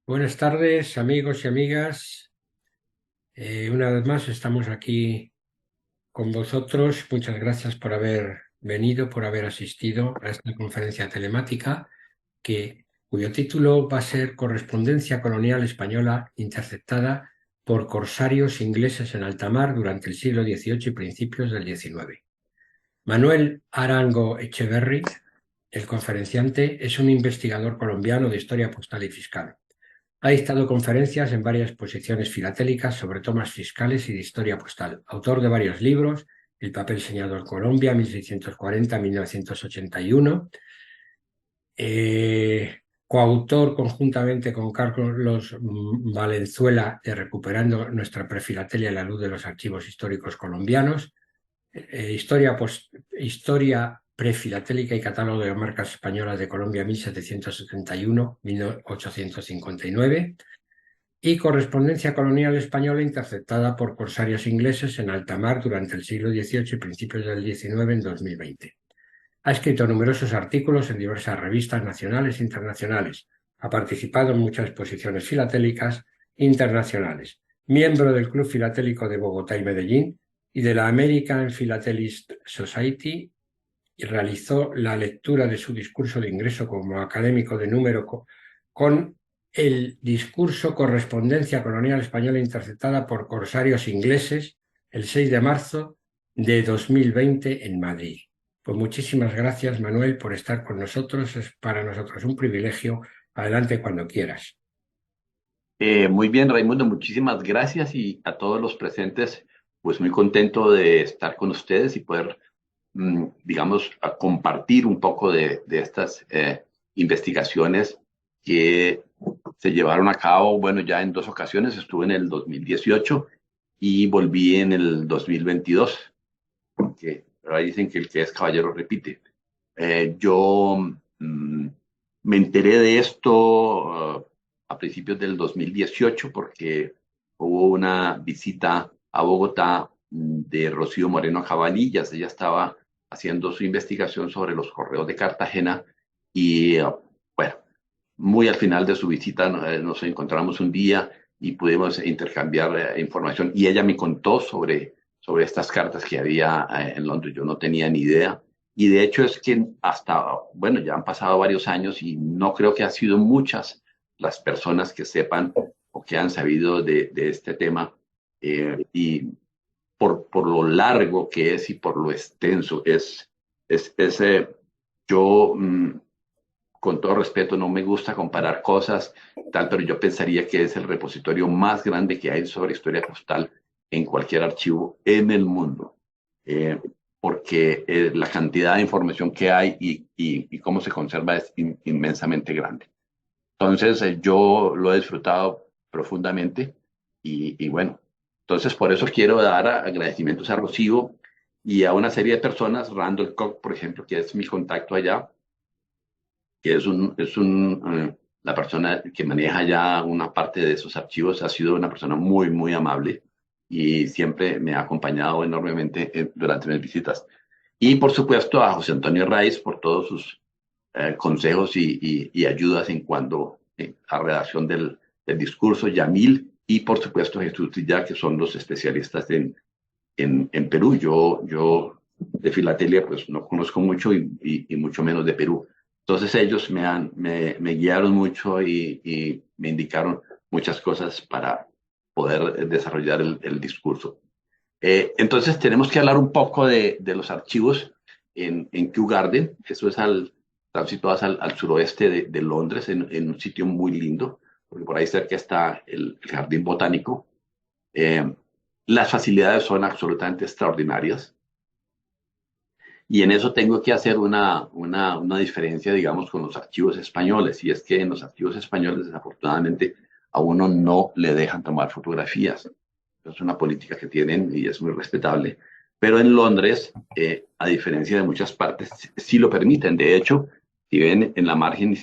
Buenas tardes, amigos y amigas. Una vez más estamos aquí con vosotros. Muchas gracias por haber venido, por haber asistido a esta conferencia telemática cuyo título va a ser Correspondencia colonial española interceptada por corsarios ingleses en alta mar durante el siglo XVIII y principios del XIX. Manuel Arango Echeverry, el conferenciante, es un investigador colombiano de historia postal y fiscal. Ha dictado conferencias en varias exposiciones filatélicas sobre temas fiscales y de historia postal. Autor de varios libros: El papel señalado en Colombia, 1640-1981. Coautor conjuntamente con Carlos Valenzuela de Recuperando nuestra prefilatelia a la luz de los archivos históricos colombianos. Historia prefilatélica y catálogo de marcas españolas de Colombia 1771-1859 y correspondencia colonial española interceptada por corsarios ingleses en alta mar durante el siglo XVIII y principios del XIX en 2020. Ha escrito numerosos artículos en diversas revistas nacionales e internacionales. Ha participado en muchas exposiciones filatélicas internacionales. Miembro del Club Filatélico de Bogotá y Medellín y de la American Philatelist Society, y realizó la lectura de su discurso de ingreso como académico de número con el discurso Correspondencia colonial española interceptada por corsarios ingleses el 6 de marzo de 2020 en Madrid. Pues muchísimas gracias, Manuel, por estar con nosotros. Es para nosotros un privilegio. Adelante cuando quieras. Muy bien, Raimundo, muchísimas gracias y a todos los presentes, pues muy contento de estar con ustedes y poder, digamos, compartir un poco de estas investigaciones que se llevaron a cabo, bueno, ya en dos ocasiones. Estuve en el 2018 y volví en el 2022, que pero ahí dicen que el que es caballero repite. Yo me enteré de esto a principios del 2018 porque hubo una visita a Bogotá de Rocío Moreno Cabanillas. Ella estaba haciendo su investigación sobre los correos de Cartagena y, bueno, muy al final de su visita nos encontramos un día y pudimos intercambiar información y ella me contó sobre estas cartas que había en Londres. Yo no tenía ni idea. Y de hecho es que hasta, bueno, ya han pasado varios años y no creo que han sido muchas las personas que sepan o que han sabido de este tema. Y por lo largo que es y por lo extenso es yo, con todo respeto, no me gusta comparar cosas, tal, pero yo pensaría que es el repositorio más grande que hay sobre historia postal en cualquier archivo en el mundo. Eh, Porque la cantidad de información que hay y cómo se conserva es inmensamente grande. Entonces, yo lo he disfrutado profundamente y bueno, entonces por eso quiero dar agradecimientos a Rocío y a una serie de personas. Randall Koch, por ejemplo, que es mi contacto allá, que la persona que maneja ya una parte de esos archivos. Ha sido una persona muy, muy amable y siempre me ha acompañado enormemente durante mis visitas. Y por supuesto a José Antonio Raiz por todos sus consejos y ayudas en cuanto a redacción del discurso, Yamil y por supuesto Jesús ya, que son los especialistas en Perú. Yo de filatelia pues no conozco mucho y mucho menos de Perú. Entonces ellos me guiaron mucho y me indicaron muchas cosas para poder desarrollar el discurso. Entonces tenemos que hablar un poco de los archivos en Kew Garden. Eso están situados al suroeste de Londres, en un sitio muy lindo, porque por ahí cerca está el Jardín Botánico. Eh, las facilidades son absolutamente extraordinarias y en eso tengo que hacer una diferencia, digamos, con los archivos españoles, y es que en los archivos españoles, desafortunadamente, a uno no le dejan tomar fotografías. Es una política que tienen y es muy respetable. Pero en Londres, a diferencia de muchas partes, sí lo permiten. De hecho, si ven en la margen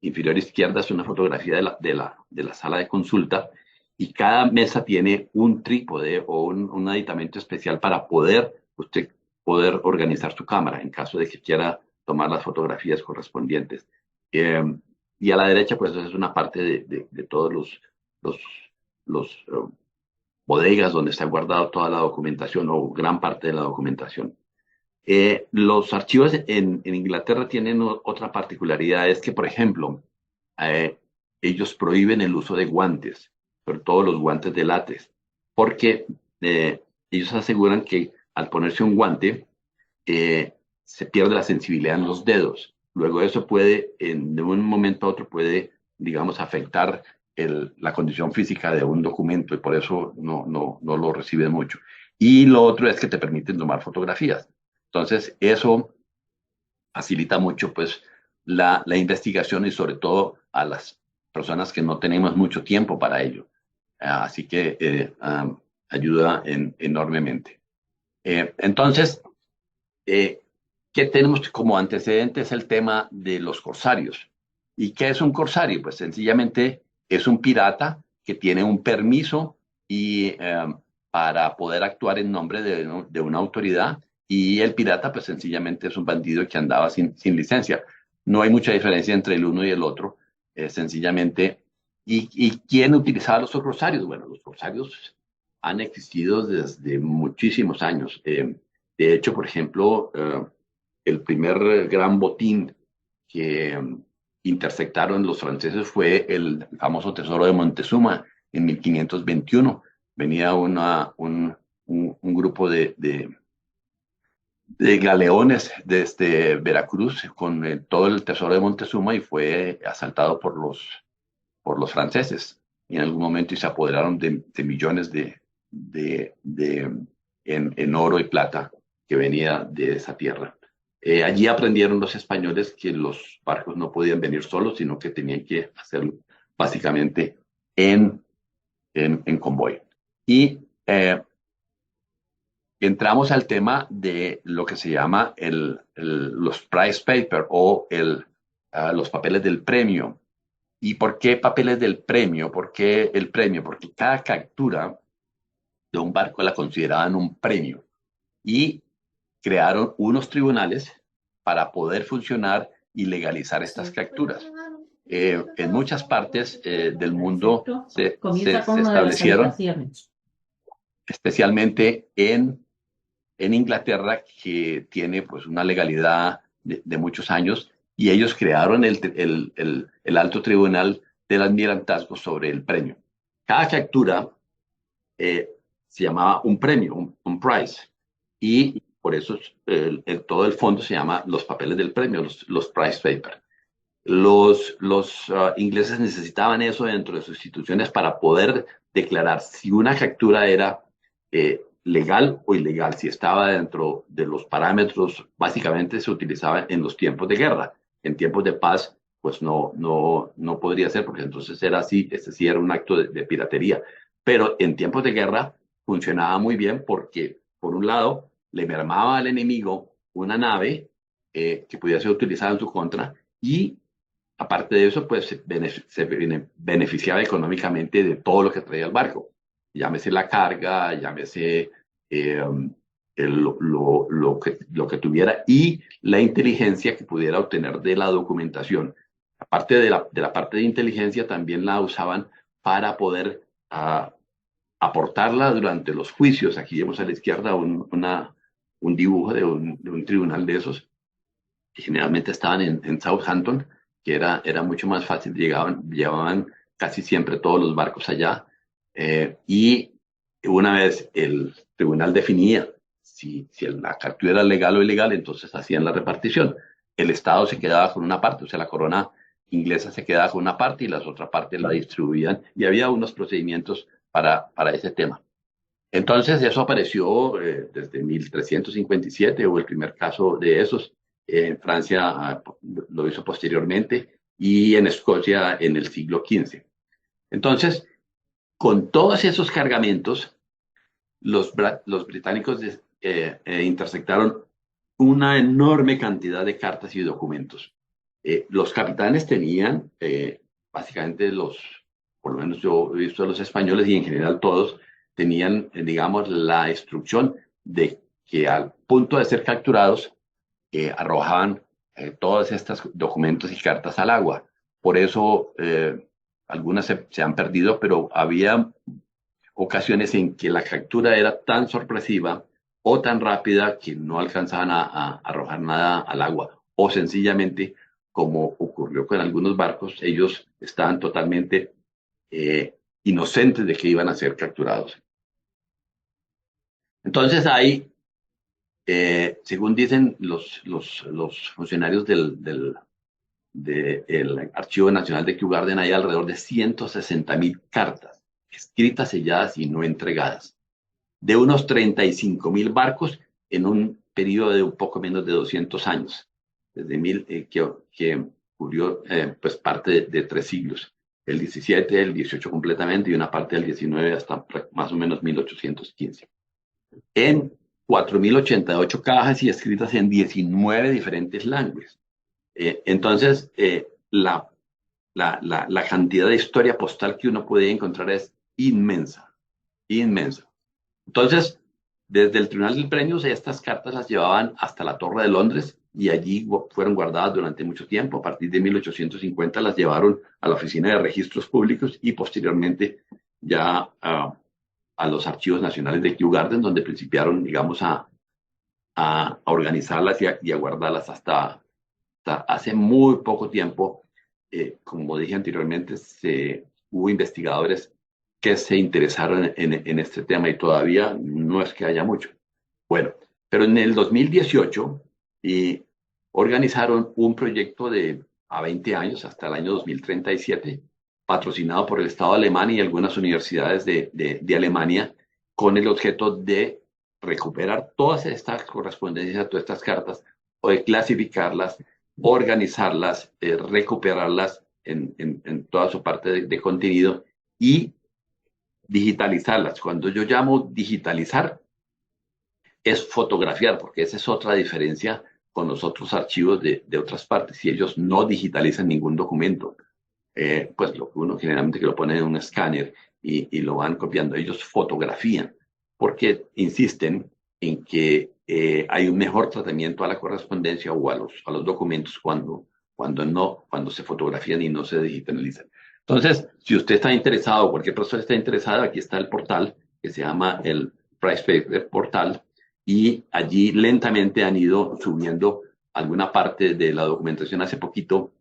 inferior izquierda es una fotografía de la sala de consulta, y cada mesa tiene un trípode o un aditamento especial para usted poder organizar su cámara en caso de que quiera tomar las fotografías correspondientes. Eh, Y a la derecha, pues es una parte de todos los, los bodegas donde está guardada toda la documentación o gran parte de la documentación. Los archivos en Inglaterra tienen otra particularidad, es que, por ejemplo, eh, ellos prohíben el uso de guantes, sobre todo los guantes de látex, porque ellos aseguran que al ponerse un guante, se pierde la sensibilidad en los dedos. Luego eso puede, de un momento a otro, puede, digamos, afectar la condición física de un documento y por eso no lo reciben mucho. Y lo otro es que te permiten tomar fotografías. Entonces, eso facilita mucho, pues, la investigación y sobre todo a las personas que no tenemos mucho tiempo para ello. Así que ayuda enormemente. Entonces, ¿qué tenemos como antecedentes? El tema de los corsarios. ¿Y qué es un corsario? Pues sencillamente es un pirata que tiene un permiso y, para poder actuar en nombre de una autoridad, y el pirata pues sencillamente es un bandido que andaba sin licencia. No hay mucha diferencia entre el uno y el otro, sencillamente. ¿Y quién utilizaba los corsarios? Bueno, los corsarios han existido desde muchísimos años. De hecho, por ejemplo, el primer gran botín que interceptaron los franceses fue el famoso tesoro de Montezuma en 1521. Venía un grupo de galeones desde Veracruz con todo el tesoro de Montezuma y fue asaltado por los franceses. Y en algún momento y se apoderaron de millones en oro y plata que venía de esa tierra. Allí aprendieron los españoles que los barcos no podían venir solos, sino que tenían que hacerlo básicamente en convoy. Y entramos al tema de lo que se llama los price paper o los papeles del premio. ¿Y por qué papeles del premio? ¿Por qué el premio? Porque cada captura de un barco la consideraban un premio y crearon unos tribunales para poder funcionar y legalizar estas capturas. En muchas partes del mundo se establecieron, especialmente en Inglaterra, que tiene pues una legalidad de muchos años, y ellos crearon el alto tribunal del almirantazgo sobre el premio. Cada captura se llamaba un premio, un prize, y por eso todo el fondo se llama los papeles del premio, los prize paper. Los ingleses necesitaban eso dentro de sus instituciones para poder declarar si una captura era legal o ilegal, si estaba dentro de los parámetros. Básicamente se utilizaba en los tiempos de guerra. En tiempos de paz, pues no podría ser, porque entonces era así, este sí era un acto de piratería. Pero en tiempos de guerra funcionaba muy bien porque, por un lado, le mermaba al enemigo una nave que pudiera ser utilizada en su contra, y aparte de eso, pues se beneficiaba económicamente de todo lo que traía el barco. Llámese la carga, llámese lo que tuviera y la inteligencia que pudiera obtener de la documentación. Aparte de la parte de inteligencia, también la usaban para poder aportarla durante los juicios. Aquí vemos a la izquierda un dibujo de un tribunal de esos, que generalmente estaban en Southampton, que era mucho más fácil, llevaban casi siempre todos los barcos allá, y una vez el tribunal definía si la captura era legal o ilegal, entonces hacían la repartición. El Estado se quedaba con una parte, o sea, la corona inglesa se quedaba con una parte y la otra parte la distribuían, y había unos procedimientos para ese tema. Entonces eso apareció desde 1357, hubo el primer caso de esos. En Francia lo hizo posteriormente y en Escocia en el siglo XV. Entonces, con todos esos cargamentos, los británicos interceptaron una enorme cantidad de cartas y documentos. Los capitanes tenían, básicamente por lo menos yo he visto a los españoles y en general todos, tenían, digamos, la instrucción de que al punto de ser capturados, arrojaban todos estos documentos y cartas al agua. por eso algunas se han perdido, pero había ocasiones en que la captura era tan sorpresiva o tan rápida que no alcanzaban a arrojar nada al agua, o sencillamente, como ocurrió con algunos barcos, ellos estaban totalmente inocentes de que iban a ser capturados. Entonces ahí, según dicen los funcionarios del Archivo Nacional de Kew Garden, hay alrededor de 160.000 cartas escritas, selladas y no entregadas, de unos 35.000 barcos en un periodo de un poco menos de 200 años, desde que cubrió pues parte de 3 siglos, el 17, el 18 completamente y una parte del 19 hasta más o menos 1815. En 4.088 cajas y escritas en 19 diferentes lenguas. Entonces, la cantidad de historia postal que uno puede encontrar es inmensa, inmensa. Entonces, desde el Tribunal del Premio, estas cartas las llevaban hasta la Torre de Londres y allí fueron guardadas durante mucho tiempo. A partir de 1850 las llevaron a la Oficina de Registros Públicos y posteriormente ya a los Archivos Nacionales de Kew Garden, donde principiaron, digamos, a organizarlas y a guardarlas hasta hace muy poco tiempo. Como dije anteriormente, hubo investigadores que se interesaron en este tema y todavía no es que haya mucho. Bueno, pero en el 2018 organizaron un proyecto a 20 años, hasta el año 2037, patrocinado por el Estado alemán y algunas universidades de Alemania, con el objeto de recuperar todas estas correspondencias, todas estas cartas, o de clasificarlas, organizarlas, recuperarlas en toda su parte de contenido y digitalizarlas. Cuando yo llamo digitalizar, es fotografiar, porque esa es otra diferencia con los otros archivos de otras partes. Si ellos no digitalizan ningún documento, pues lo que uno generalmente que lo pone en un escáner y lo van copiando, ellos fotografían, porque insisten en que hay un mejor tratamiento a la correspondencia o a los documentos cuando se fotografían y no se digitalizan. Entonces, si usted está interesado, cualquier persona está interesada, aquí está el portal que se llama el Price Paper Portal, y allí lentamente han ido subiendo alguna parte de la documentación. Hace poquito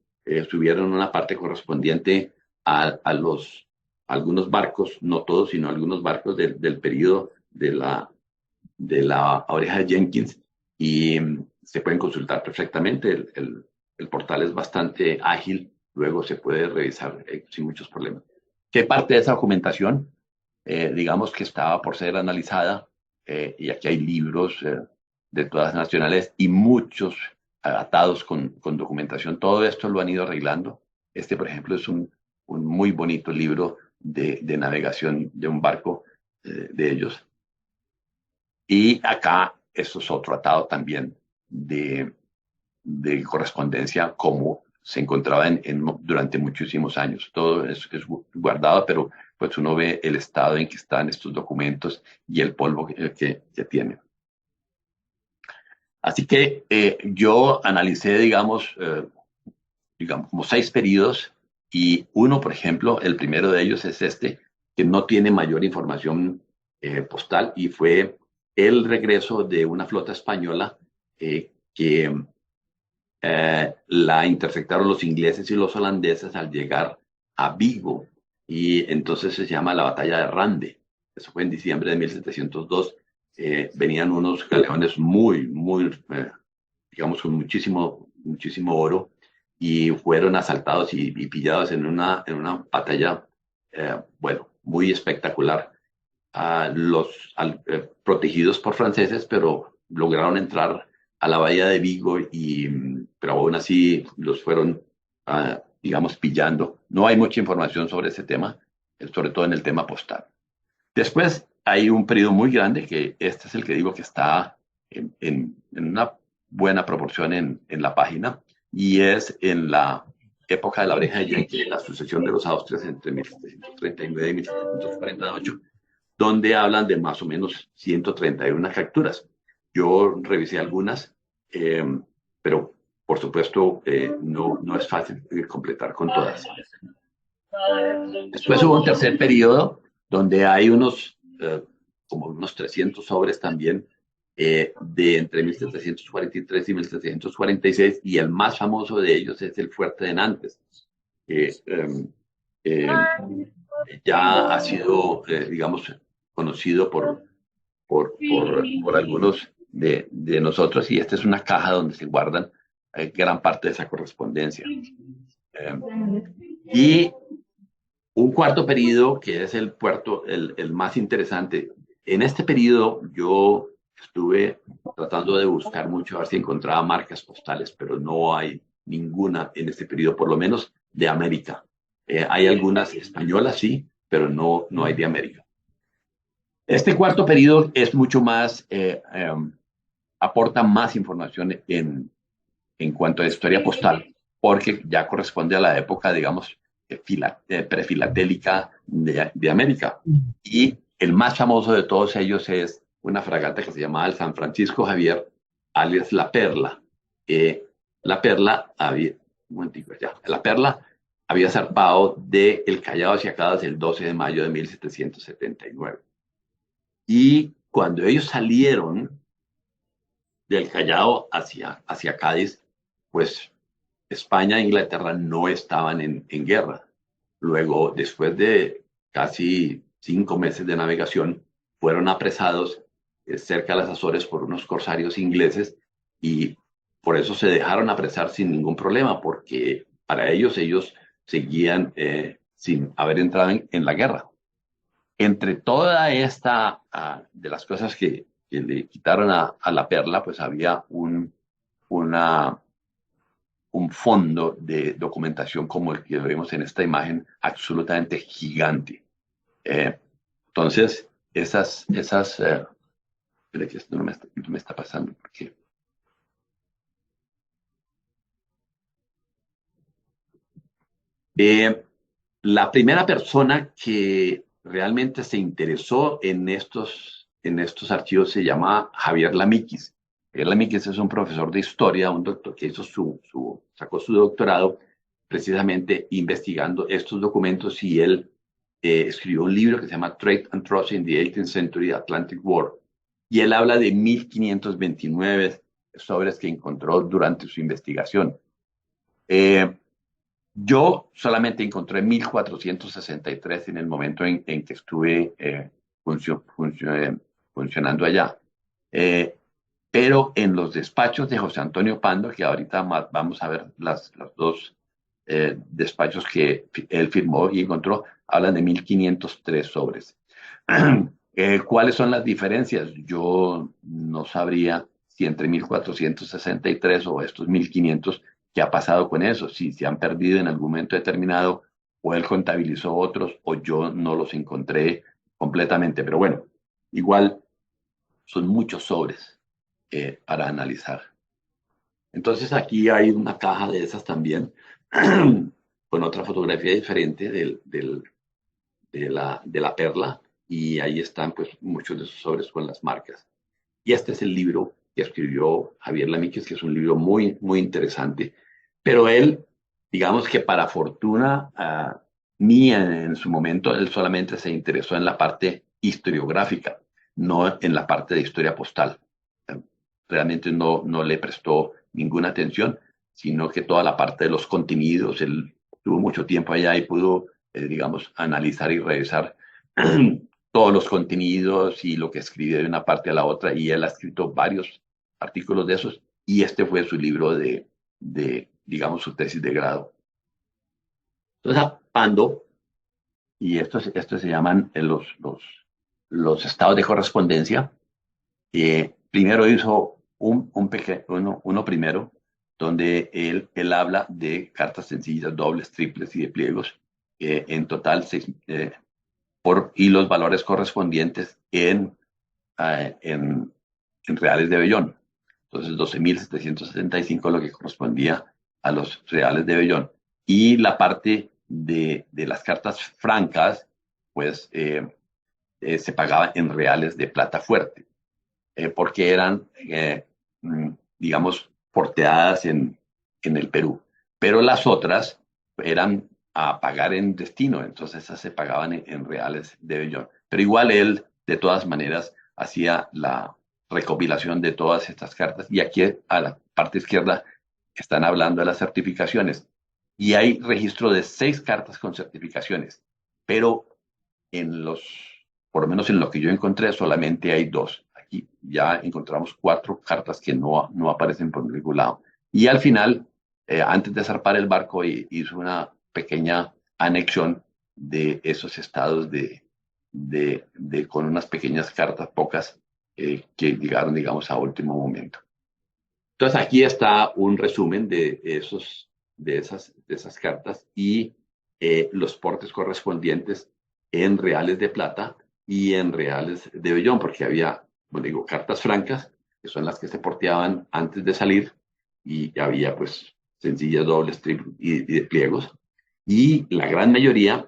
subieron una parte correspondiente a algunos barcos, no todos, sino algunos barcos del periodo de la oreja de Jenkins, y se pueden consultar perfectamente. El portal es bastante ágil, luego se puede revisar sin muchos problemas. ¿Qué parte de esa documentación, digamos que estaba por ser analizada? Y aquí hay libros de todas las nacionales y muchos atados con documentación. Todo esto lo han ido arreglando. Este, por ejemplo, es un muy bonito libro de navegación de un barco de ellos. Y acá, esto es otro atado también de correspondencia, como se encontraba durante muchísimos años. Todo es guardado, pero pues uno ve el estado en que están estos documentos y el polvo que tienen. Así que yo analicé, digamos, como 6 periodos, y uno, por ejemplo, el primero de ellos es este, que no tiene mayor información postal, y fue el regreso de una flota española que la interceptaron los ingleses y los holandeses al llegar a Vigo, y entonces se llama la batalla de Rande. Eso fue en diciembre de 1702. Venían unos galeones muy, digamos, con muchísimo oro, y fueron asaltados y pillados en una batalla, bueno, muy espectacular. Protegidos por franceses, pero lograron entrar a la bahía de Vigo, pero aún así los fueron, digamos, pillando. No hay mucha información sobre ese tema, sobre todo en el tema postal. Después hay un periodo muy grande, que este es el que digo que está en una buena proporción en la página, y es en la época de la oreja de Yankee, la sucesión de los Austrias entre 1739 y 1748, donde hablan de más o menos 131 capturas. Yo revisé algunas, pero por supuesto, no es fácil completar con todas. Después hubo un tercer periodo donde hay como unos 300 sobres también, de entre 1743 y 1746, y el más famoso de ellos es el Fuerte de Nantes, que eh, ya ha sido, digamos, conocido por algunos de nosotros, y esta es una caja donde se guardan gran parte de esa correspondencia. Y un cuarto periodo, que es el más interesante. En este periodo yo estuve tratando de buscar mucho, a ver si encontraba marcas postales, pero no hay ninguna en este periodo, por lo menos de América. Hay algunas españolas, sí, pero no hay de América. Este cuarto periodo es mucho más, aporta más información en cuanto a historia postal, porque ya corresponde a la época, digamos, prefilatélica de América. Y el más famoso de todos ellos es una fragata que se llamaba el San Francisco Javier, alias La Perla. La Perla había, un momentico, ya, La Perla había zarpado de El Callao hacia Cádiz el 12 de mayo de 1779. Y cuando ellos salieron del Callao hacia Cádiz, pues España e Inglaterra no estaban en guerra. Luego, después de casi 5 meses de navegación, fueron apresados cerca de las Azores por unos corsarios ingleses, y por eso se dejaron apresar sin ningún problema, porque para ellos seguían sin haber entrado en la guerra. Entre toda esta, de las cosas que le quitaron a La Perla, pues había un fondo de documentación como el que vemos en esta imagen, absolutamente gigante. Entonces, espera que esto no me está pasando, porque la primera persona que realmente se interesó en estos archivos se llama Javier Lamíquez. Javier Lamíquez es un profesor de historia, un doctor que sacó su doctorado precisamente investigando estos documentos, y él escribió un libro que se llama Trade and Trust in the 18th Century Atlantic War, y él habla de 1529 sobres que encontró durante su investigación. Yo solamente encontré 1463 en el momento en que estuve funcionando allá. Pero en los despachos de José Antonio Pando, que ahorita vamos a ver los dos despachos que él firmó y encontró, hablan de 1503 sobres. ¿Cuáles son las diferencias? Yo no sabría si entre 1463 o estos 1500, qué ha pasado con eso, si se han perdido en algún momento determinado, o él contabilizó otros, o yo no los encontré completamente. Pero bueno, igual son muchos sobres para analizar. Entonces aquí hay una caja de esas también, con otra fotografía diferente de la perla, y ahí están pues muchos de esos sobres con las marcas. Y este es el libro que escribió Javier Lamíquez, que es un libro muy, muy interesante, pero él, digamos que para fortuna mía en su momento, él solamente se interesó en la parte historiográfica, no en la parte de historia postal. Realmente no le prestó ninguna atención, sino que toda la parte de los contenidos, él tuvo mucho tiempo allá y pudo, digamos, analizar y revisar todos los contenidos y lo que escribe de una parte a la otra, y él ha escrito varios artículos de esos, y este fue su libro digamos, su tesis de grado. Entonces, Pando, y estos se llaman los estados de correspondencia. Primero hizo uno primero, donde él habla de cartas sencillas, dobles, triples y de pliegos, en total 6, y los valores correspondientes en reales de Bellón. Entonces, 12.775 lo que correspondía a los reales de Bellón. Y la parte de las cartas francas, pues se pagaba en reales de plata fuerte, porque eran, digamos, porteadas en en el Perú. Pero las otras eran a pagar en destino, entonces esas se pagaban en reales de Bellón. Pero igual él, de todas maneras, hacía la recopilación de todas estas cartas. Y aquí a la parte izquierda están hablando de las certificaciones. Y hay registro de 6 cartas con certificaciones, pero en los, por lo menos en lo que yo encontré, solamente hay 2. Aquí ya encontramos 4 cartas que no aparecen por ningún lado. Y al final, antes de zarpar el barco, hizo una pequeña anexión de esos estados con unas pequeñas cartas, pocas, que llegaron, digamos, a último momento. Entonces aquí está un resumen de esas cartas y los portes correspondientes en reales de plata y en reales de vellón, porque había, bueno, digo, cartas francas, que son las que se porteaban antes de salir, y había pues sencillas, dobles, triples y de pliegos, y la gran mayoría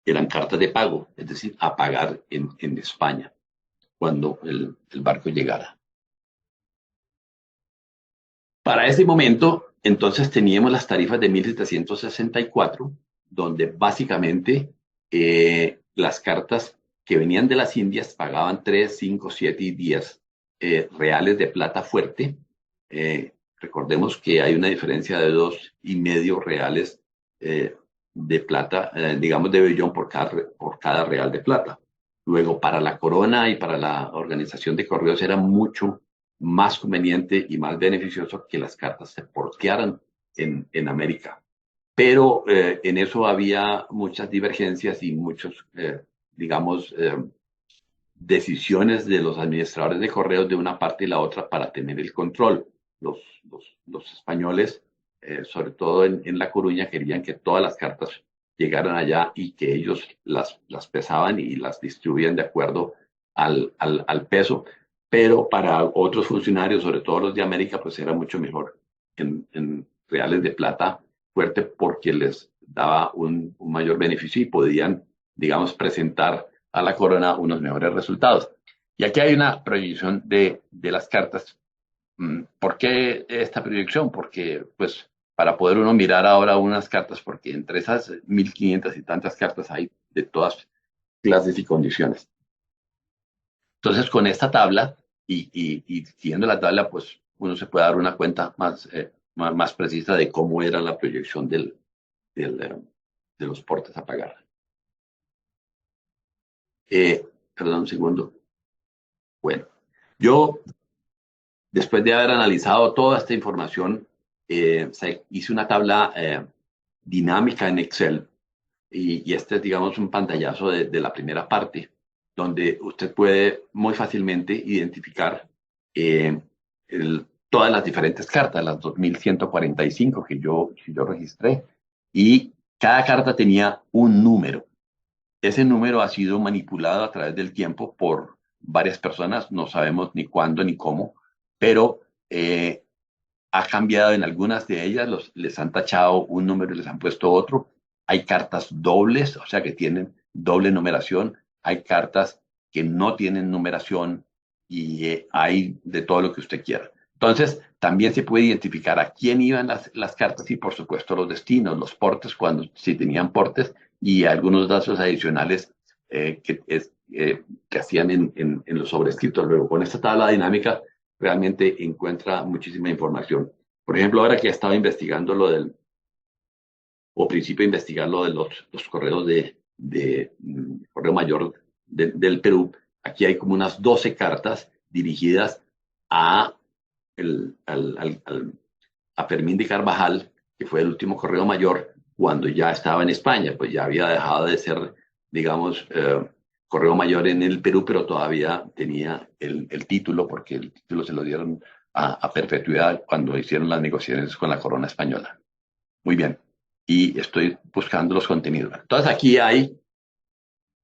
eran cartas de pago, es decir, a pagar en España cuando el barco llegara. Para ese momento, entonces teníamos las tarifas de 1764, donde básicamente las cartas que venían de las Indias pagaban 3, 5, 7 y 10 reales de plata fuerte. Recordemos que hay una diferencia de 2,5 reales de plata, digamos de vellón por cada real de plata. Luego, para la corona y para la organización de correos era mucho más conveniente y más beneficioso que las cartas se portearan en América. Pero en eso había muchas divergencias y muchos, digamos, decisiones de los administradores de correos de una parte y la otra para tener el control. Los españoles, sobre todo en La Coruña, querían que todas las cartas llegaran allá y que ellos las pesaban y las distribuían de acuerdo al peso. Pero para otros funcionarios, sobre todo los de América, pues era mucho mejor en reales de plata fuerte porque les daba un mayor beneficio y podían, digamos, presentar a la corona unos mejores resultados. Y aquí hay una proyección de las cartas. ¿Por qué esta proyección? Porque, pues, para poder uno mirar ahora unas cartas, porque entre esas 1.500 y tantas cartas hay de todas clases y condiciones. Entonces, con esta tabla y siguiendo la tabla, pues uno se puede dar una cuenta más precisa de cómo era la proyección de los portes a pagar. Perdón un segundo. Bueno, yo, después de haber analizado toda esta información, hice una tabla dinámica en Excel y este es, digamos, un pantallazo de la primera parte, donde usted puede muy fácilmente identificar todas las diferentes cartas, las 2.145 que yo registré, y cada carta tenía un número. Ese número ha sido manipulado a través del tiempo por varias personas, no sabemos ni cuándo ni cómo, pero ha cambiado en algunas de ellas, les han tachado un número y les han puesto otro. Hay cartas dobles, o sea que tienen doble numeración, hay cartas que no tienen numeración y hay de todo lo que usted quiera. Entonces, también se puede identificar a quién iban las cartas y, por supuesto, los destinos, los portes, si tenían portes, y algunos datos adicionales que hacían en los sobrescritos. Luego, con esta tabla dinámica, realmente encuentra muchísima información. Por ejemplo, ahora que estaba investigando principio de investigar lo de los correos de Correo Mayor del Perú, aquí hay como unas 12 cartas dirigidas a Fermín de Carvajal, que fue el último Correo Mayor cuando ya estaba en España, pues ya había dejado de ser, digamos, Correo Mayor en el Perú, pero todavía tenía el título, porque el título se lo dieron a perpetuidad cuando hicieron las negociaciones con la corona española. Muy bien. Y estoy buscando los contenidos. Entonces aquí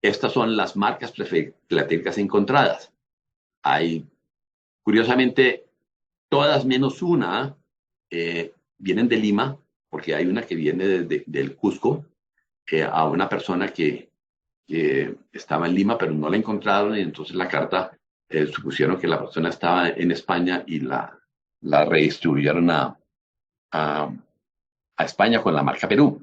estas son las marcas filatélicas encontradas. Hay, curiosamente, todas menos una vienen de Lima, porque hay una que viene del Cusco, a una persona que estaba en Lima, pero no la encontraron, y entonces la carta supusieron que la persona estaba en España y la redistribuyeron a a España con la marca Perú.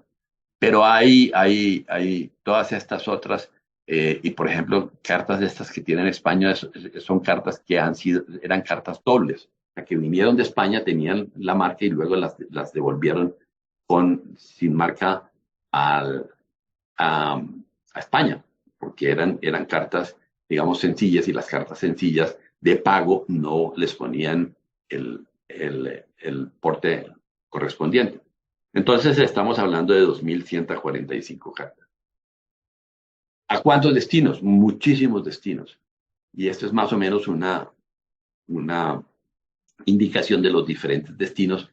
Pero hay todas estas otras, y por ejemplo, cartas de estas que tienen España son cartas que eran cartas dobles, o sea, que vinieron de España, tenían la marca y luego las devolvieron sin marca al, a, a España, porque eran cartas, digamos, sencillas, y las cartas sencillas de pago no les ponían el porte correspondiente. Entonces estamos hablando de 2.145 cartas. ¿A cuántos destinos? Muchísimos destinos. Y esto es más o menos una indicación de los diferentes destinos,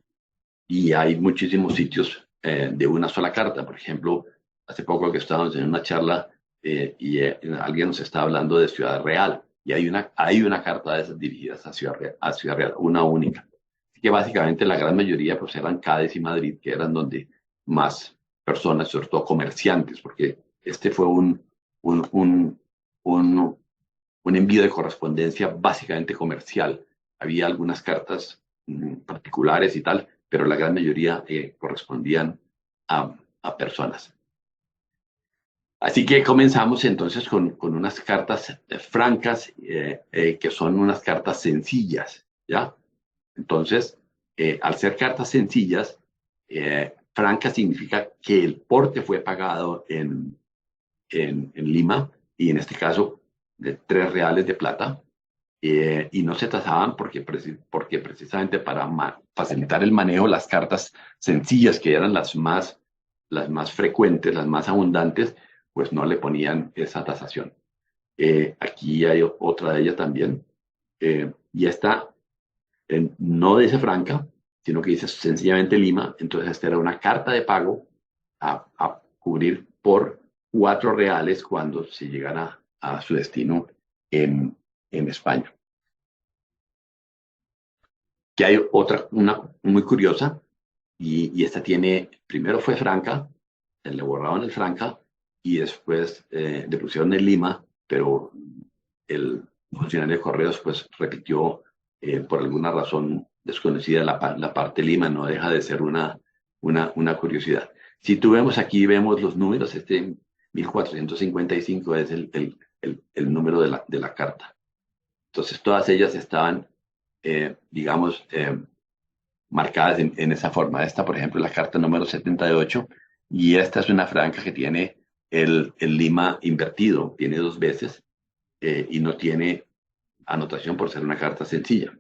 y hay muchísimos sitios de una sola carta. Por ejemplo, hace poco que estábamos en una charla alguien nos estaba hablando de Ciudad Real, y hay una carta de esas dirigidas a Ciudad Real, una única. Así que básicamente la gran mayoría pues eran Cádiz y Madrid, que eran donde más personas, sobre todo comerciantes, porque este fue un, un, un, un envío de correspondencia básicamente comercial. Había algunas cartas particulares y tal, pero la gran mayoría correspondían a personas. Así que comenzamos entonces con unas cartas francas, que son unas cartas sencillas, ¿ya? Entonces, al ser cartas sencillas, franca significa que el porte fue pagado en Lima, y en este caso de 3 reales de plata, y no se tasaban porque precisamente para facilitar el manejo, las cartas sencillas, que eran las más frecuentes, las más abundantes, pues no le ponían esa tasación. Aquí hay otra de ellas también, y esta no dice franca, sino que dice sencillamente Lima. Entonces esta era una carta de pago a cubrir por 4 reales cuando se llegara a su destino en España. Que hay una muy curiosa, y esta primero fue franca, le borraron el franca, y después le pusieron el Lima, pero el funcionario de correos pues repitió, por alguna razón desconocida, la parte Lima. No deja de ser una curiosidad. Si tú vemos los números, 1455 es el número de la carta. Entonces todas ellas estaban, digamos, marcadas en esa forma. Esta, por ejemplo, es la carta número 78, y esta es una franca que tiene el Lima invertido, tiene 2 veces, y no tiene anotación por ser una carta sencilla.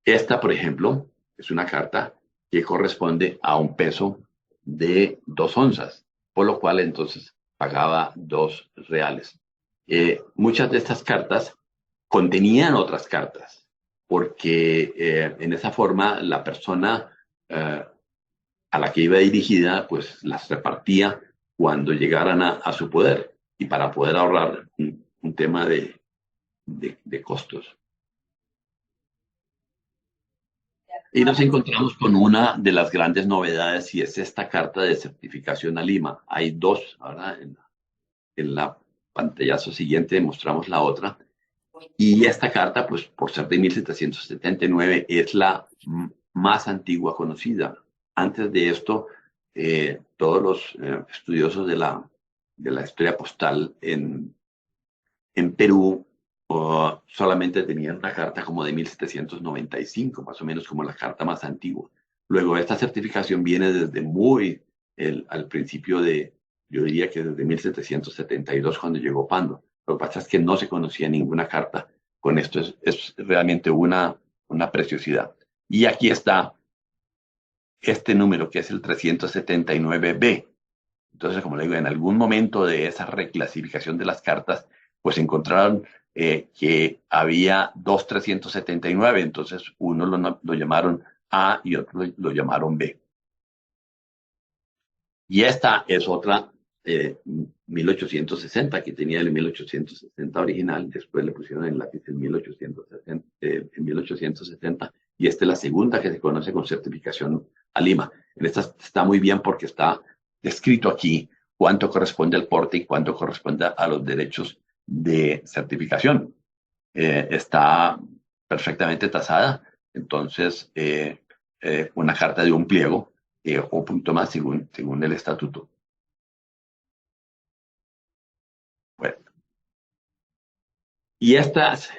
Esta, por ejemplo, es una carta que corresponde a un peso de 2 onzas, por lo cual entonces pagaba 2 reales. Muchas de estas cartas contenían otras cartas, porque en esa forma la persona a la que iba dirigida pues las repartía cuando llegaran a su poder, y para poder ahorrar un tema de costos. Y nos encontramos con una de las grandes novedades, y es esta carta de certificación a Lima. Hay 2, ahora en la pantallazo siguiente mostramos la otra. Y esta carta, pues por ser de 1779, es la más antigua conocida. Antes de esto, todos los estudiosos de la historia postal en Perú solamente tenían una carta como de 1795, más o menos como la carta más antigua. Luego, esta certificación viene desde al principio yo diría que desde 1772, cuando llegó Pando. Lo que pasa es que no se conocía ninguna carta con esto. Es realmente una preciosidad. Y aquí está este número, que es el 379B. Entonces, como le digo, en algún momento de esa reclasificación de las cartas, pues encontraron que había 2.379, entonces uno lo llamaron A y otro lo llamaron B. Y esta es otra 1860, que tenía el 1860 original, después le pusieron el lápiz en 1870, y esta es la segunda que se conoce con certificación a Lima. En esta está muy bien porque está descrito aquí cuánto corresponde al porte y cuánto corresponde a los derechos de certificación. Está perfectamente tasada. Entonces, una carta de un pliego o punto más según el estatuto. Bueno, y estas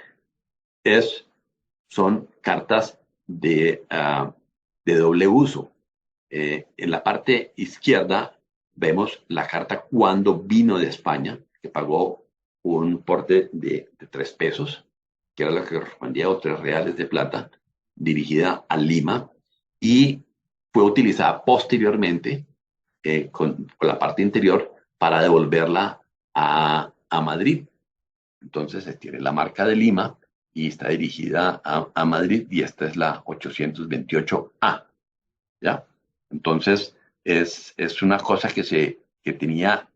son cartas de doble uso. En la parte izquierda vemos la carta cuando vino de España, que pagó un porte de 3 pesos, que era lo que correspondía a 3 reales de plata, dirigida a Lima, y fue utilizada posteriormente con la parte interior para devolverla a Madrid. Entonces se tiene la marca de Lima y está dirigida a Madrid, y esta es la 828A. ¿Ya? Entonces, es una cosa que tenía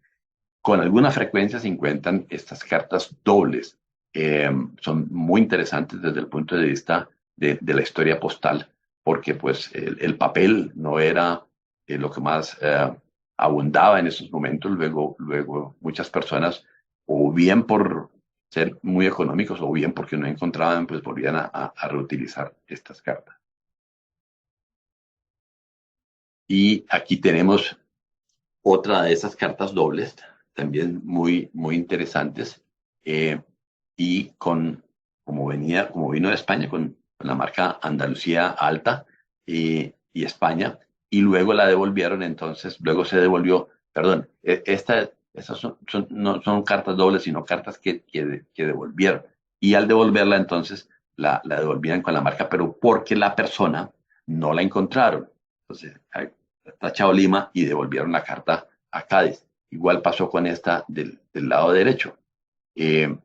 con alguna frecuencia. Se encuentran estas cartas dobles. Son muy interesantes desde el punto de vista de la historia postal, porque pues el papel no era lo que más abundaba en esos momentos. Luego muchas personas, o bien por ser muy económicos, o bien porque no encontraban, pues volvían a reutilizar estas cartas. Y aquí tenemos otra de esas cartas dobles, también muy interesantes, y como vino de España, con la marca Andalucía Alta y España, y luego la devolvieron. Entonces luego se devolvió, perdón, esas no son cartas dobles, sino cartas que devolvieron. Y al devolverla, entonces la devolvían con la marca, pero porque la persona no la encontraron. Entonces, tachado Lima y devolvieron la carta a Cádiz. Igual pasó con esta del lado derecho. Eh,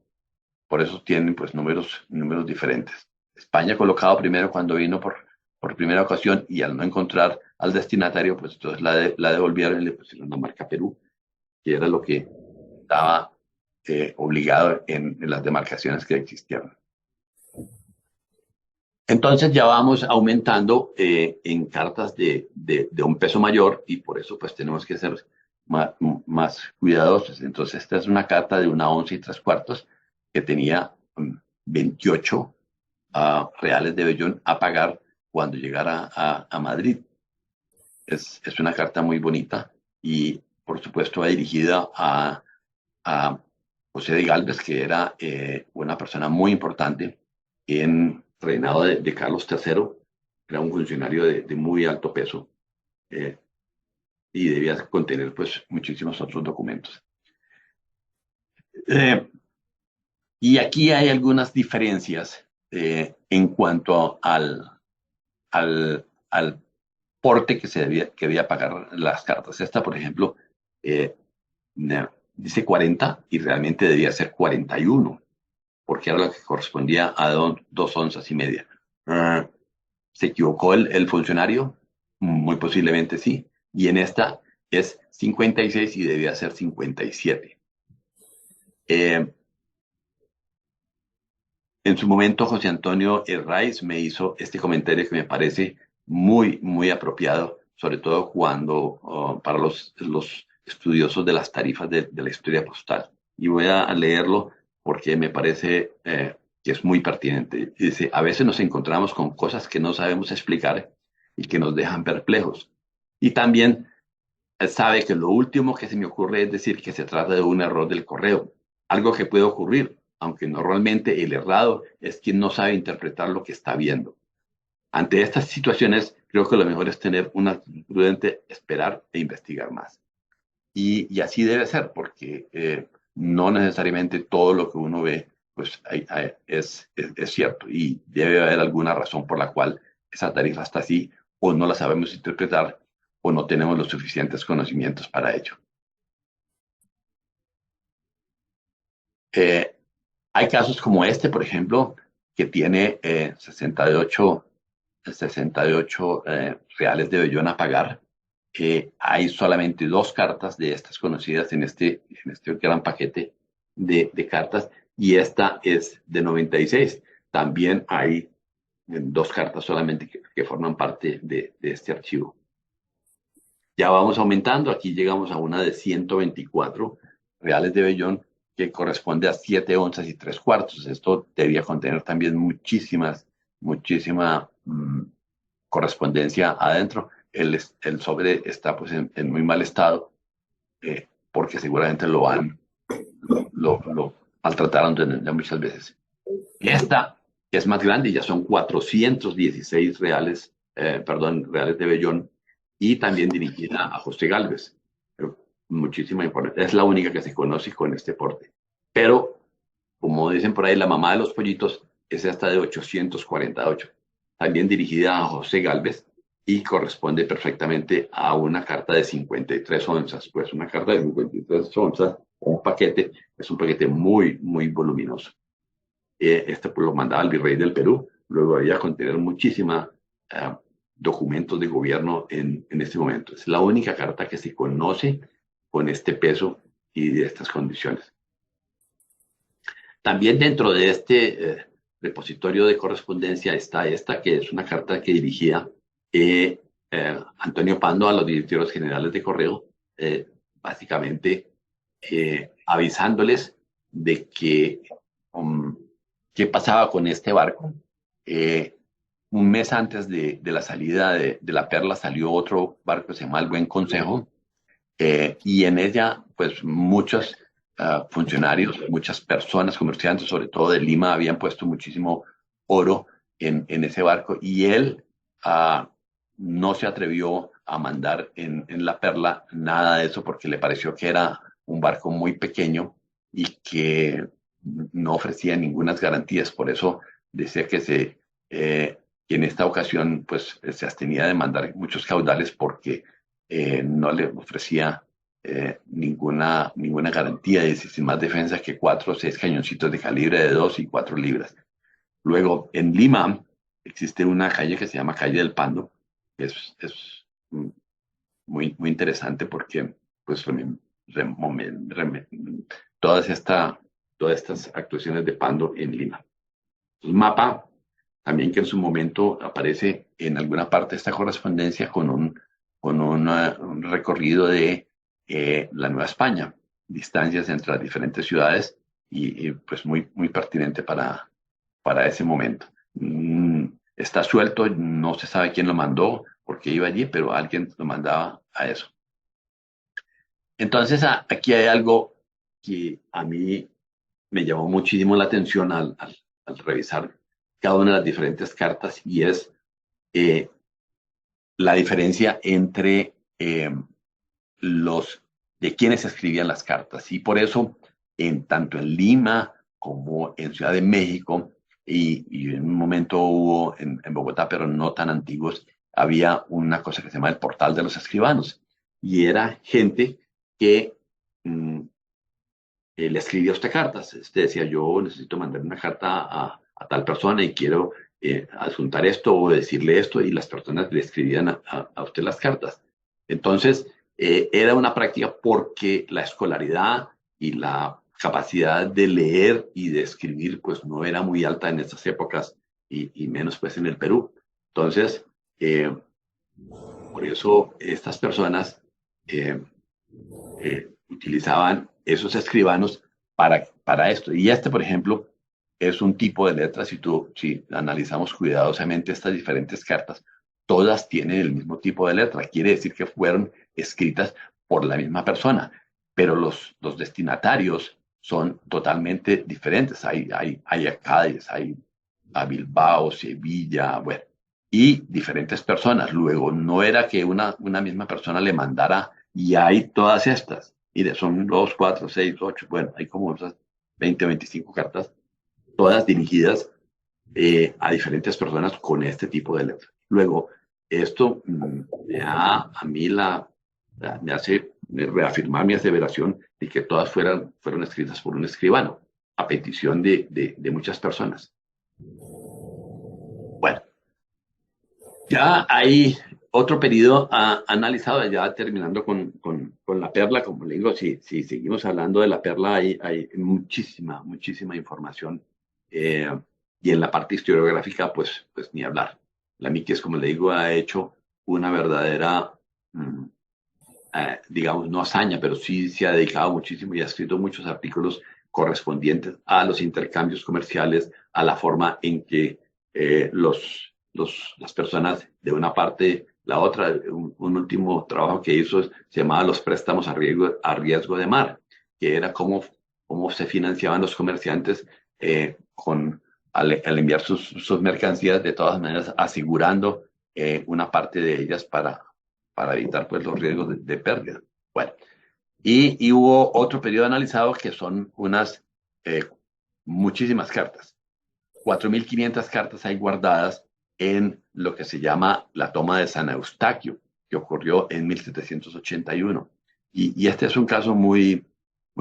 por eso tienen pues números diferentes. España colocado primero cuando vino por primera ocasión, y al no encontrar al destinatario, pues entonces la devolvieron y le pusieron la marca Perú, que era lo que estaba obligado en las demarcaciones que existieron. Entonces ya vamos aumentando en cartas de un peso mayor, y por eso pues tenemos que ser más cuidadosos. Entonces esta es una carta de 1 onza y 3 cuartos que tenía 28 reales de vellón a pagar cuando llegara a Madrid. Es una carta muy bonita, y por supuesto va dirigida a José de Galvez, que era una persona muy importante en reinado de Carlos III. Era un funcionario de muy alto peso, eh, y debía contener pues muchísimos otros documentos. Eh, y aquí hay algunas diferencias en cuanto al porte que debía pagar las cartas. Esta, por ejemplo, eh, dice 40 y realmente debía ser 41, porque era lo que correspondía a 2 onzas y media. ¿Se equivocó el funcionario? Muy posiblemente sí. Y en esta es 56 y debía ser 57. En su momento, José Antonio Herraiz me hizo este comentario que me parece muy apropiado, sobre todo para los estudiosos de las tarifas de la historia postal. Y voy a leerlo porque me parece que es muy pertinente. Dice: a veces nos encontramos con cosas que no sabemos explicar y que nos dejan perplejos. Y también sabe que lo último que se me ocurre es decir que se trata de un error del correo, algo que puede ocurrir, aunque normalmente el errado es quien no sabe interpretar lo que está viendo. Ante estas situaciones, creo que lo mejor es tener una actitud prudente, esperar e investigar más. Y así debe ser, porque no necesariamente todo lo que uno ve pues, es cierto, y debe haber alguna razón por la cual esa tarifa está así, o no la sabemos interpretar, o no tenemos los suficientes conocimientos para ello. Eh, Hay casos como este, por ejemplo, que tiene 68 reales de vellón a pagar. Hay solamente 2 cartas de estas conocidas en este gran paquete de cartas, y esta es de 96. También hay 2 cartas solamente que forman parte de este archivo. Ya vamos aumentando. Aquí llegamos a una de 124 reales de vellón, que corresponde a 7 onzas y 3 cuartos. Esto debía contener también muchísima correspondencia adentro. El sobre está pues en muy mal estado, porque seguramente lo maltrataron ya muchas veces. Esta es más grande, ya son 416 reales de Bellón, y también dirigida a José Gálvez. Muchísima información. Es la única que se conoce con este porte. Pero, como dicen por ahí, la mamá de los pollitos es esta de 848, también dirigida a José Gálvez, y corresponde perfectamente a una carta de 53 onzas. Pues una carta de 53 onzas, un paquete, es un paquete muy, muy voluminoso. Este pues, lo mandaba el virrey del Perú, luego había contener muchísima documentos de gobierno en este momento. Es la única carta que se conoce con este peso y de estas condiciones. También dentro de este repositorio de correspondencia está esta, que es una carta que dirigía Antonio Pando a los directores generales de correo, básicamente avisándoles de que qué pasaba con este barco. Un mes antes de la salida de la Perla salió otro barco que se llama El Buen Consejo, y en ella pues muchos funcionarios, muchas personas, comerciantes, sobre todo de Lima, habían puesto muchísimo oro en ese barco, y él no se atrevió a mandar en la Perla nada de eso porque le pareció que era un barco muy pequeño y que no ofrecía ninguna garantías. Por eso decía que en esta ocasión pues se abstenía de mandar muchos caudales porque no le ofrecía ninguna garantía de sin más defensa que 4 o 6 cañoncitos de calibre de 2 y 4 libras. Luego, en Lima existe una calle que se llama Calle del Pando, que es muy, muy interesante porque pues todas estas actuaciones de Pando en Lima. Un mapa también que en su momento aparece en alguna parte de esta correspondencia con un recorrido de la Nueva España, distancias entre las diferentes ciudades, y pues muy, muy pertinente para ese momento. Está suelto, no se sabe quién lo mandó, por qué iba allí, pero alguien lo mandaba a eso. Entonces aquí hay algo que a mí me llamó muchísimo la atención al revisar cada una de las diferentes cartas, y es la diferencia entre de quienes escribían las cartas. Y por eso, tanto en Lima como en Ciudad de México, y en un momento hubo en Bogotá, pero no tan antiguos, había una cosa que se llama el portal de los escribanos, y era gente que le escribía a usted cartas. Usted decía, yo necesito mandar una carta a tal persona y quiero adjuntar esto o decirle esto, y las personas le escribían a usted las cartas. Entonces, era una práctica porque la escolaridad y la capacidad de leer y de escribir pues no era muy alta en esas épocas, y menos pues en el Perú. Entonces, por eso estas personas utilizaban esos escribanos para esto. Y por ejemplo, es un tipo de letra. Si analizamos cuidadosamente estas diferentes cartas, todas tienen el mismo tipo de letra. Quiere decir que fueron escritas por la misma persona, pero los destinatarios son totalmente diferentes. Hay a Cádiz, hay a Bilbao, Sevilla, bueno, y diferentes personas. Luego, no era que una misma persona le mandara, y hay todas estas. Mire, son 2, 4, 6, 8, bueno, hay como esas 20 o 25 cartas, todas dirigidas a diferentes personas con este tipo de letra. Luego, esto me da a mí me hace reafirmar mi aseveración de que todas fueron escritas por un escribano, a petición de muchas personas. Bueno, ya hay otro periodo analizado, ya terminando con la Perla. Como le digo, si seguimos hablando de la Perla, hay muchísima información, y en la parte historiográfica, pues ni hablar. La Miquis, como le digo, ha hecho una verdadera, digamos, no hazaña, pero sí se ha dedicado muchísimo y ha escrito muchos artículos correspondientes a los intercambios comerciales, a la forma en que los las personas de una parte la otra. Un último trabajo que hizo se llamaba Los préstamos a riesgo de mar, que era cómo se financiaban los comerciantes al enviar sus mercancías, de todas maneras asegurando una parte de ellas para evitar pues, los riesgos de pérdida. Bueno, y hubo otro periodo analizado que son eh, muchísimas cartas. 4.500 cartas hay guardadas en lo que se llama la toma de San Eustaquio, que ocurrió en 1781. Y este es un caso muy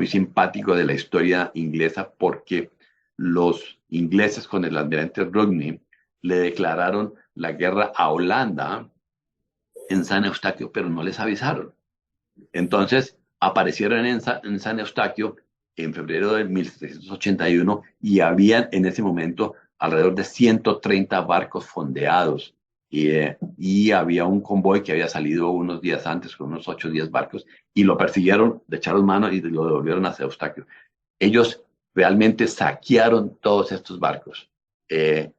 simpático de la historia inglesa, porque los ingleses con el almirante Rodney le declararon la guerra a Holanda en San Eustaquio, pero no les avisaron. Entonces aparecieron en San Eustaquio en febrero de 1781 y habían en ese momento alrededor de 130 barcos fondeados y había un convoy que había salido unos días antes con unos 8 o 10 barcos y lo persiguieron, le echaron mano y lo devolvieron a Eustaquio. Ellos realmente saquearon todos estos barcos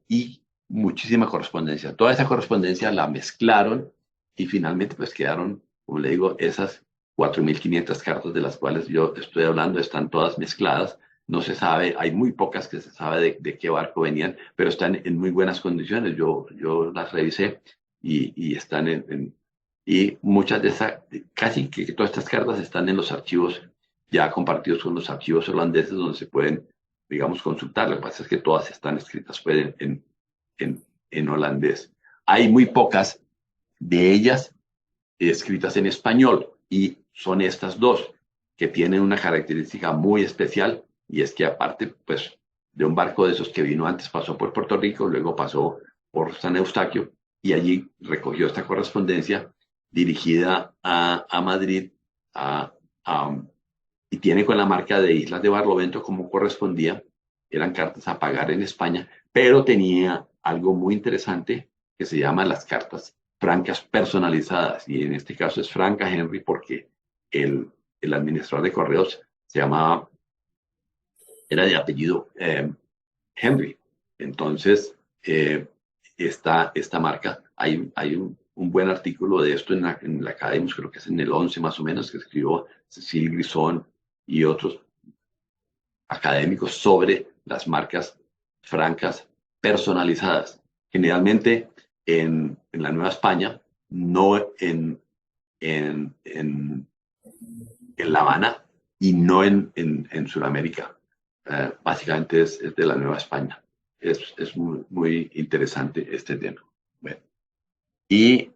y muchísima correspondencia. Toda esa correspondencia la mezclaron y finalmente pues quedaron, como le digo, esas 4.500 cartas de las cuales yo estoy hablando están todas mezcladas. No se sabe, hay muy pocas que se sabe de qué barco venían, pero están en muy buenas condiciones. Yo las revisé y están y muchas de esas, casi que todas estas cartas están en los archivos ya compartidos con los archivos holandeses donde se pueden, digamos, consultar. Lo que pasa es que todas están escritas pues, en holandés. Hay muy pocas de ellas escritas en español y son estas dos que tienen una característica muy especial y es que aparte pues de un barco de esos que vino antes, pasó por Puerto Rico, luego pasó por San Eustaquio y allí recogió esta correspondencia dirigida a Madrid y tiene con la marca de Islas de Barlovento como correspondía. Eran cartas a pagar en España, pero tenía algo muy interesante que se llama las cartas francas personalizadas, y en este caso es Franca Henry porque el administrador de correos se llamaba, era de apellido Henry. Entonces, esta marca, hay un buen artículo de esto en la Academia, creo que es en el 11 más o menos, que escribió Cecil Grisón y otros académicos sobre las marcas francas personalizadas. Generalmente en la Nueva España, no en La Habana y no en Sudamérica. Básicamente es de la Nueva España. Es muy interesante este tema. Bueno. Y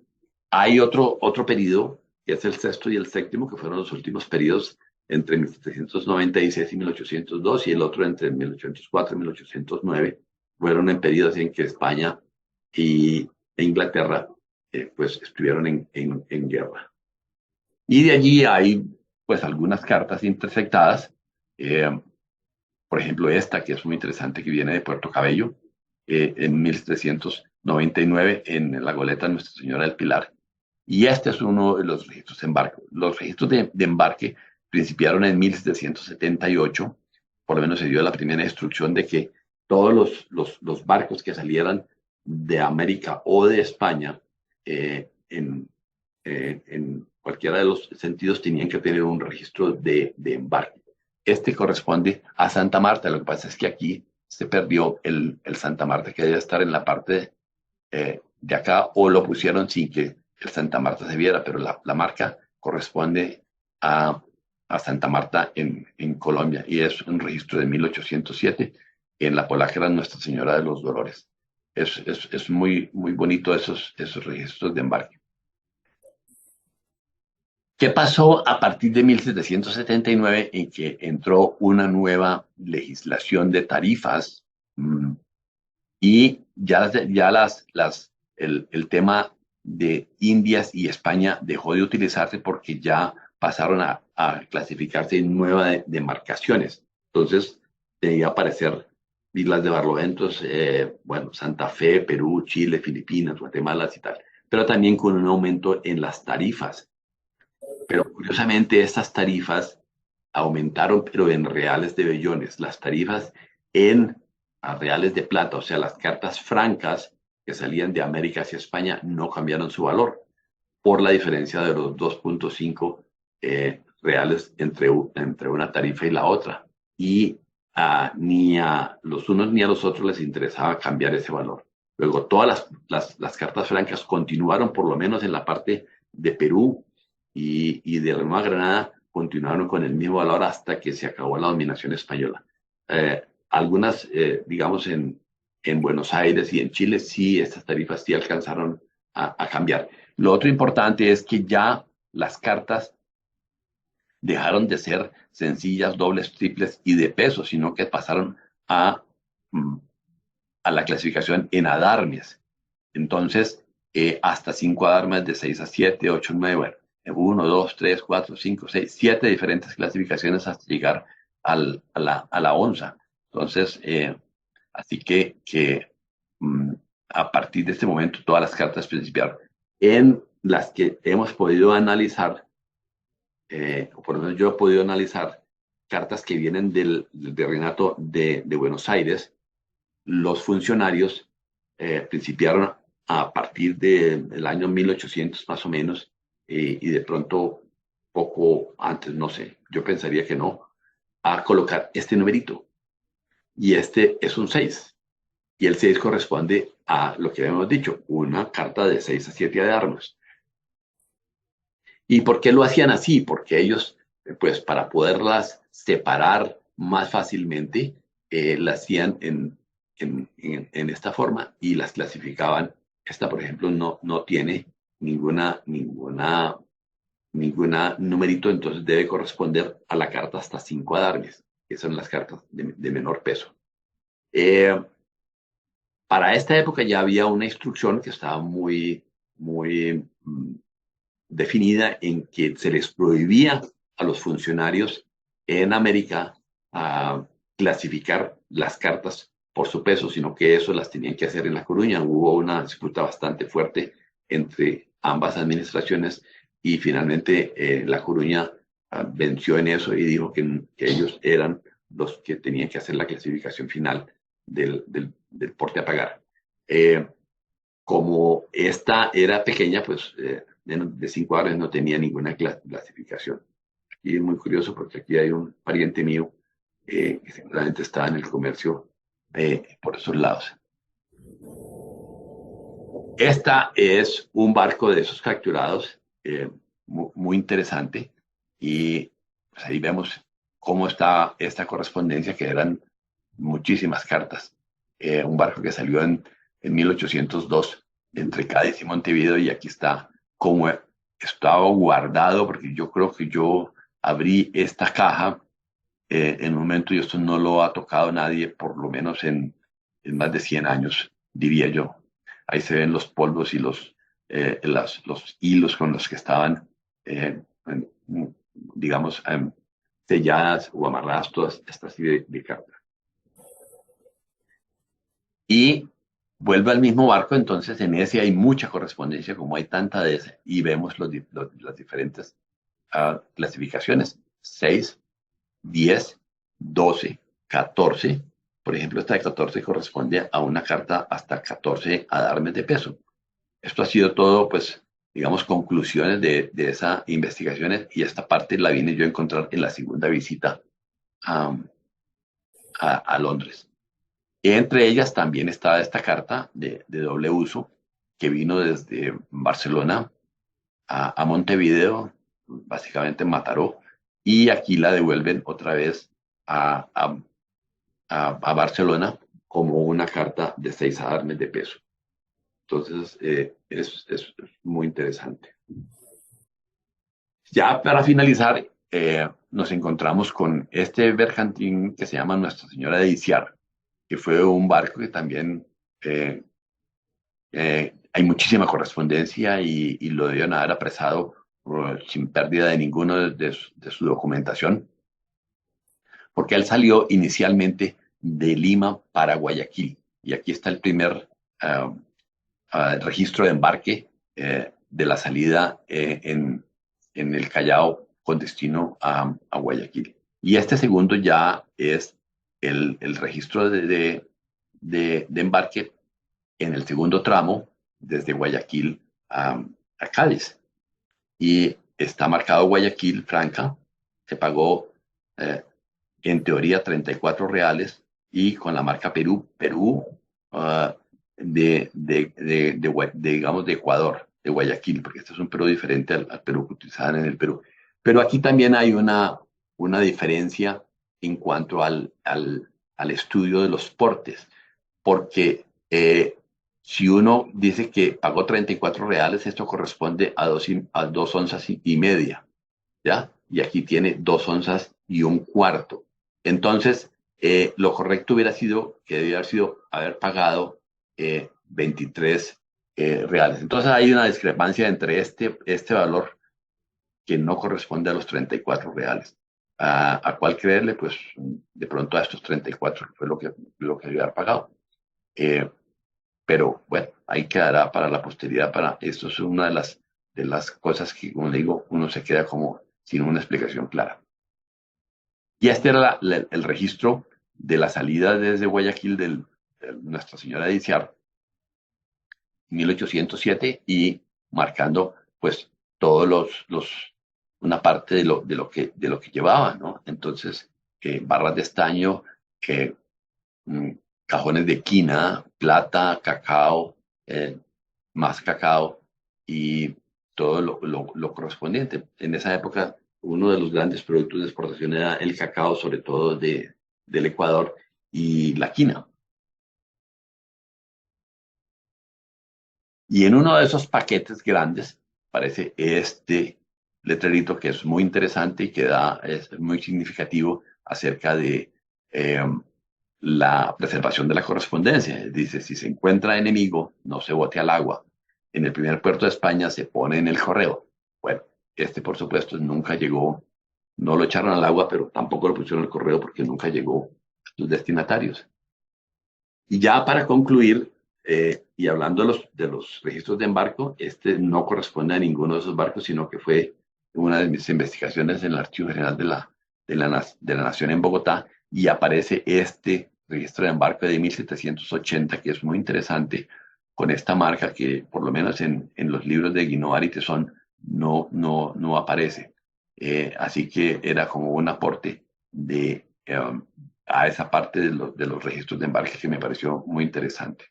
hay otro periodo, que es el sexto y el séptimo, que fueron los últimos periodos entre 1796 y 1802, y el otro entre 1804 y 1809, fueron en periodos en que España e Inglaterra pues estuvieron en guerra. Y de allí hay pues algunas cartas interceptadas, por ejemplo esta que es muy interesante, que viene de Puerto Cabello, en 1799 en la goleta Nuestra Señora del Pilar. Y este es uno de los registros de embarque. Los registros de embarque principiaron en 1778, por lo menos se dio la primera instrucción de que todos los barcos que salieran de América o de España en cualquiera de los sentidos tenían que tener un registro de embarque. Este corresponde a Santa Marta. Lo que pasa es que aquí se perdió el Santa Marta, que debía estar en la parte de acá, o lo pusieron sin que el Santa Marta se viera, pero la marca corresponde a Santa Marta en Colombia, y es un registro de 1807 en la Poláquera Nuestra Señora de los Dolores. Es muy bonito esos registros de embarque. ¿Qué pasó a partir de 1779 en que entró una nueva legislación de tarifas y ya el tema de Indias y España dejó de utilizarse porque ya pasaron a clasificarse en nuevas demarcaciones? Entonces debía aparecer Islas de Barlovento, Santa Fe, Perú, Chile, Filipinas, Guatemala y tal, pero también con un aumento en las tarifas. Pero curiosamente estas tarifas aumentaron, pero en reales de bellones. Las tarifas a reales de plata, o sea, las cartas francas, que salían de América hacia España no cambiaron su valor por la diferencia de los 2.5 reales entre una tarifa y la otra. Y ni a los unos ni a los otros les interesaba cambiar ese valor. Luego, todas las cartas francas continuaron, por lo menos en la parte de Perú y de la Nueva Granada, continuaron con el mismo valor hasta que se acabó la dominación española. Algunas, digamos, en Buenos Aires y en Chile, sí, estas tarifas sí alcanzaron a cambiar. Lo otro importante es que ya las cartas dejaron de ser sencillas, dobles, triples y de peso, sino que pasaron a, mm, a la clasificación en adarmes. Entonces, hasta 5 adarmes de 6 a 7, 8, 9, bueno, 1, 2, 3, 4, 5, 6, 7 diferentes clasificaciones hasta llegar a la onza. Entonces, así que a partir de este momento todas las cartas principiaron. En las que hemos podido analizar, o por lo menos yo he podido analizar cartas que vienen del Virreinato de Buenos Aires, los funcionarios principiaron a partir del año 1800 más o menos, y de pronto poco antes, no sé, yo pensaría que no, a colocar este numerito. Y este es un 6. Y el 6 corresponde a lo que habíamos dicho, una carta de 6 a 7 de armas. ¿Y por qué lo hacían así? Porque ellos, pues para poderlas separar más fácilmente, las hacían en esta forma y las clasificaban. Esta, por ejemplo, no tiene ninguna numerito, entonces debe corresponder a la carta hasta 5 adarmes, que son las cartas de menor peso. Para esta época ya había una instrucción que estaba muy definida en que se les prohibía a los funcionarios en América a clasificar las cartas por su peso, sino que eso las tenían que hacer en La Coruña. Hubo una disputa bastante fuerte entre ambas administraciones y finalmente La Coruña venció en eso y dijo que ellos eran los que tenían que hacer la clasificación final del porte a pagar. Como esta era pequeña, pues de 5 años no tenía ninguna clasificación. Y es muy curioso porque aquí hay un pariente mío que seguramente está en el comercio por esos lados. Esta es un barco de esos capturados, muy interesante, y pues ahí vemos cómo está esta correspondencia, que eran muchísimas cartas. Un barco que salió en 1802 entre Cádiz y Montevideo, y aquí está cómo estaba guardado, porque yo creo que yo abrí esta caja en un momento y esto no lo ha tocado nadie, por lo menos en más de 100 años, diría yo. Ahí se ven los polvos y los hilos con los que estaban, digamos, selladas o amarradas todas estas de cartas. Y vuelve al mismo barco, entonces en ese hay mucha correspondencia, como hay tanta de ese, y vemos las diferentes clasificaciones: 6, 10, 12, 14. Por ejemplo, esta de 14 corresponde a una carta hasta 14 adarmes de peso. Esto ha sido todo, pues, digamos, conclusiones de esas investigaciones, y esta parte la vine yo a encontrar en la segunda visita a Londres. Entre ellas también está esta carta de doble uso que vino desde Barcelona a Montevideo, básicamente Mataró, y aquí la devuelven otra vez a Barcelona como una carta de 6 adarmes de peso. Entonces, es muy interesante. Ya para finalizar, nos encontramos con este bergantín que se llama Nuestra Señora de Iciar, que fue un barco que también hay muchísima correspondencia, y lo debieron haber apresado sin pérdida de ninguno de su documentación, porque él salió inicialmente de Lima para Guayaquil, y aquí está el primer registro de embarque de la salida en el Callao con destino a Guayaquil. Y este segundo ya es el registro de embarque en el segundo tramo, desde Guayaquil a Cádiz. Y está marcado Guayaquil, Franca, se pagó eh, en teoría 34 reales y con la marca Perú, ah, digamos, de Ecuador, de Guayaquil, porque este es un Perú diferente al Perú que utilizaban en el Perú. Pero aquí también hay una diferencia en cuanto al estudio de los portes, porque si uno dice que pagó 34 reales, esto corresponde a 2 onzas y media, ¿ya? Y aquí tiene 2 onzas y un cuarto. Entonces, lo correcto hubiera sido que debía haber pagado 23 reales. Entonces, hay una discrepancia entre este valor que no corresponde a los 34 reales. ¿A cuál creerle? Pues de pronto a estos 34 fue lo que debía haber pagado. Eh, pero bueno, ahí quedará para la posteridad. Esto es una de las cosas que, como le digo, uno se queda como sin una explicación clara. Y este era el registro de la salida desde Guayaquil de Nuestra Señora de Iciar, 1807, y marcando pues todos una parte de lo que llevaba, ¿no? Entonces, barras de estaño, eh, mm, cajones de quina, plata, cacao, eh, más cacao y todo lo correspondiente. En esa época, uno de los grandes productos de exportación era el cacao, sobre todo del Ecuador, y la quina. Y en uno de esos paquetes grandes aparece este letrerito que es muy interesante y es muy significativo acerca de la preservación de la correspondencia. Dice, si se encuentra enemigo, no se bote al agua. En el primer puerto de España se pone en el correo. Bueno, este por supuesto nunca llegó, no lo echaron al agua, pero tampoco lo pusieron en el correo porque nunca llegó a sus destinatarios. Y ya para concluir, y hablando de los registros de embarco, este no corresponde a ninguno de esos barcos, sino que fue una de mis investigaciones en el Archivo General de la Nación en Bogotá, y aparece este registro de embarco de 1780, que es muy interesante, con esta marca que por lo menos en los libros de Guinaud y Tesson no aparece. Así que era como un aporte a esa parte de los registros de embarque que me pareció muy interesante.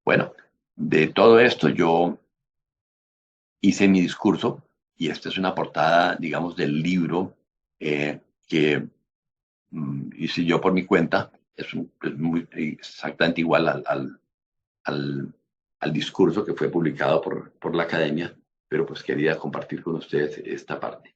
Bueno, de todo esto yo hice mi discurso y esta es una portada, digamos, del libro que hice yo por mi cuenta. Es muy exactamente igual al, al discurso que fue publicado por la academia, pero pues quería compartir con ustedes esta parte.